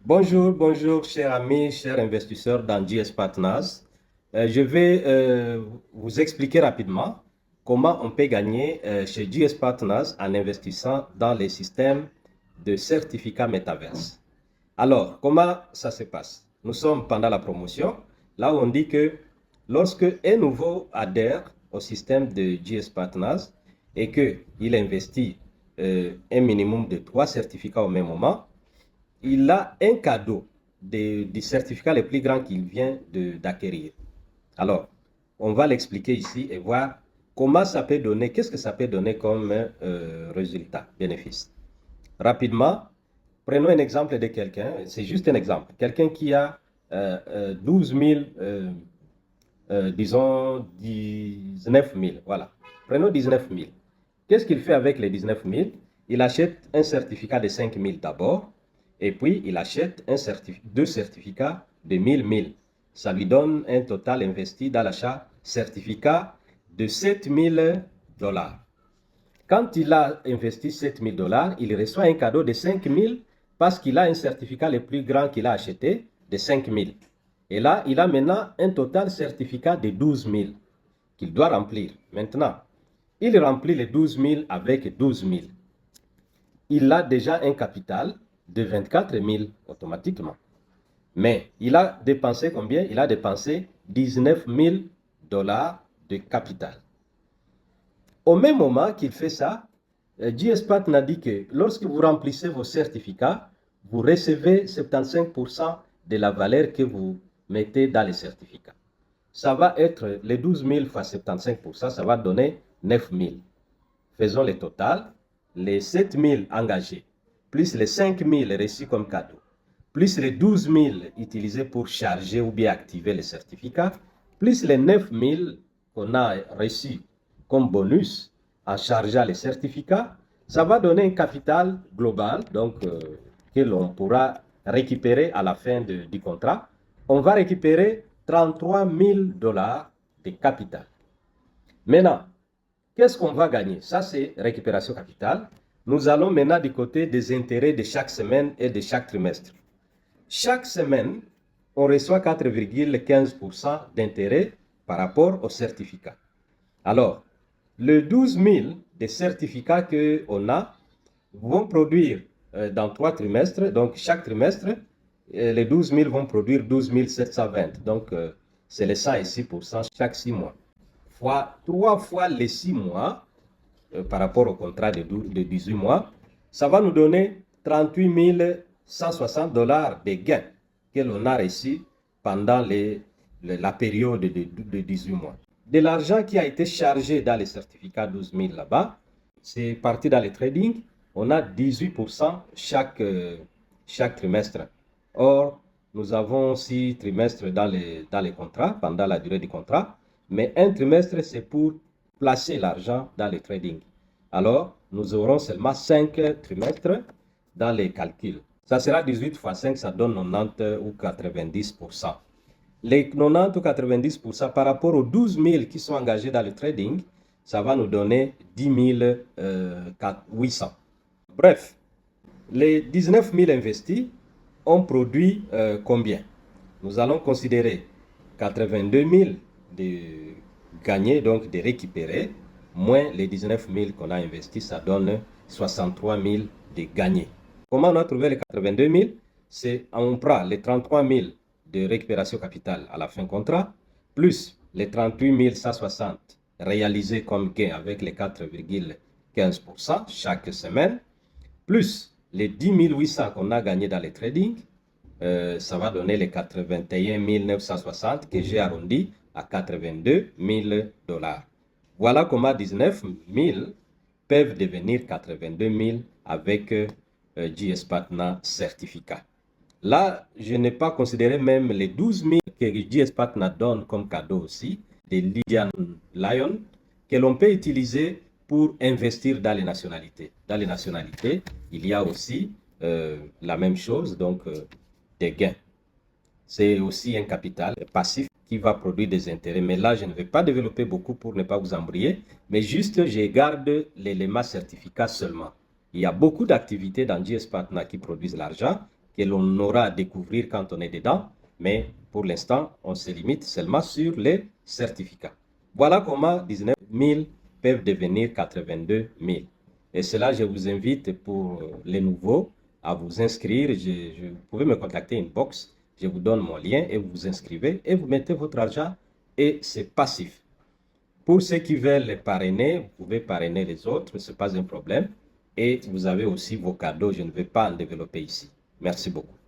Bonjour, chers amis, chers investisseurs dans GS Partners. Je vais vous expliquer rapidement comment on peut gagner chez GS Partners en investissant dans les systèmes de certificats Metaverse. Alors, comment ça se passe? Nous sommes pendant la promotion, là où on dit que lorsque un nouveau adhère au système de GS Partners et qu'il investit un minimum de 3 certificats au même moment, il a un cadeau du certificat le plus grand qu'il vient d'acquérir. Alors, on va l'expliquer ici et voir comment ça peut donner, qu'est-ce que ça peut donner comme résultat, bénéfice. Rapidement, prenons un exemple de quelqu'un, c'est juste un exemple, quelqu'un qui a 12 000, disons 19 000, voilà. Prenons 19 000. Qu'est-ce qu'il fait avec les 19 000? Il achète un certificat de 5 000 d'abord, et puis il achète deux certificats de 1 000. Ça lui donne un total investi dans l'achat certificat de 7 000 dollars. Quand il a investi 7 000 dollars, il reçoit un cadeau de 5 000 parce qu'il a un certificat le plus grand qu'il a acheté de 5 000. Et là, il a maintenant un total certificat de 12 000 qu'il doit remplir. Maintenant, il remplit les 12 000 avec 12 000. Il a déjà un capital de 24 000 automatiquement. Mais il a dépensé combien? Il a dépensé 19 000 dollars de capital. Au même moment qu'il fait ça, GSPAT n'a dit que lorsque vous remplissez vos certificats, vous recevez 75% de la valeur que vous mettez dans les certificats. Ça va être les 12 000 fois 75%, ça va donner 9 000. Faisons le total. Les 7 000 engagés, plus les 5 000 reçus comme cadeau, plus les 12 000 utilisés pour charger ou bien activer les certificats, plus les 9 000 qu'on a reçus comme bonus en chargeant les certificats, ça va donner un capital global donc, que l'on pourra récupérer à la fin du contrat. On va récupérer 33 000 dollars de capital. Maintenant, qu'est-ce qu'on va gagner? Ça, c'est récupération capitale. Nous allons maintenant du côté des intérêts de chaque semaine et de chaque trimestre. Chaque semaine, on reçoit 4,15% d'intérêt par rapport au certificat. Alors, les 12 000 de certificats qu'on a vont produire dans 3 trimestres. Donc, chaque trimestre, les 12 000 vont produire 12 720. Donc, c'est les 106% chaque 6 mois. 3 fois les 6 mois par rapport au contrat de 18 mois, ça va nous donner 38 160 dollars de gains que l'on a reçus pendant la période de 18 mois. De l'argent qui a été chargé dans les certificats 12 000 là-bas, c'est parti dans le trading, on a 18% chaque trimestre. Or, nous avons 6 trimestres dans les contrats, pendant la durée du contrat, mais un trimestre, c'est pour placer l'argent dans le trading. Alors, nous aurons seulement 5 trimestres dans les calculs. Ça sera 18 fois 5, ça donne 90 ou 90%. Les 90 ou 90% par rapport aux 12 000 qui sont engagés dans le trading, ça va nous donner 10 800. Bref, les 19 000 investis ont produit combien? Nous allons considérer 82 000 de gagnés, donc de récupérer, moins les 19 000 qu'on a investis, ça donne 63 000 de gagnés. Comment on a trouvé les 82 000? C'est on prend les 33 000 de récupération capitale à la fin contrat, plus les 38 160 réalisés comme gain avec les 4,15% chaque semaine, plus les 10 800 qu'on a gagné dans les trading, ça va donner les 81 960 que j'ai arrondi à 82 000 dollars. Voilà comment 19 000 peuvent devenir 82 000 avec GS Partner certificat. Là, je n'ai pas considéré même les 12 000 que GS Partner donne comme cadeau aussi, des Lydian Lion, que l'on peut utiliser pour investir dans les nationalités. Dans les nationalités, il y a aussi la même chose, donc des gains. C'est aussi un capital passif qui va produire des intérêts. Mais là, je ne vais pas développer beaucoup pour ne pas vous embrouiller, mais juste, je garde l'élément certificat seulement. Il y a beaucoup d'activités dans GS Partner qui produisent l'argent, que l'on aura à découvrir quand on est dedans. Mais pour l'instant, on se limite seulement sur les certificats. Voilà comment 19 000 peuvent devenir 82 000. Et cela, je vous invite pour les nouveaux à vous inscrire. Vous pouvez me contacter inbox. Je vous donne mon lien et vous vous inscrivez et vous mettez votre argent et c'est passif. Pour ceux qui veulent les parrainer, vous pouvez parrainer les autres, ce n'est pas un problème. Et vous avez aussi vos cadeaux, je ne vais pas en développer ici. Merci beaucoup.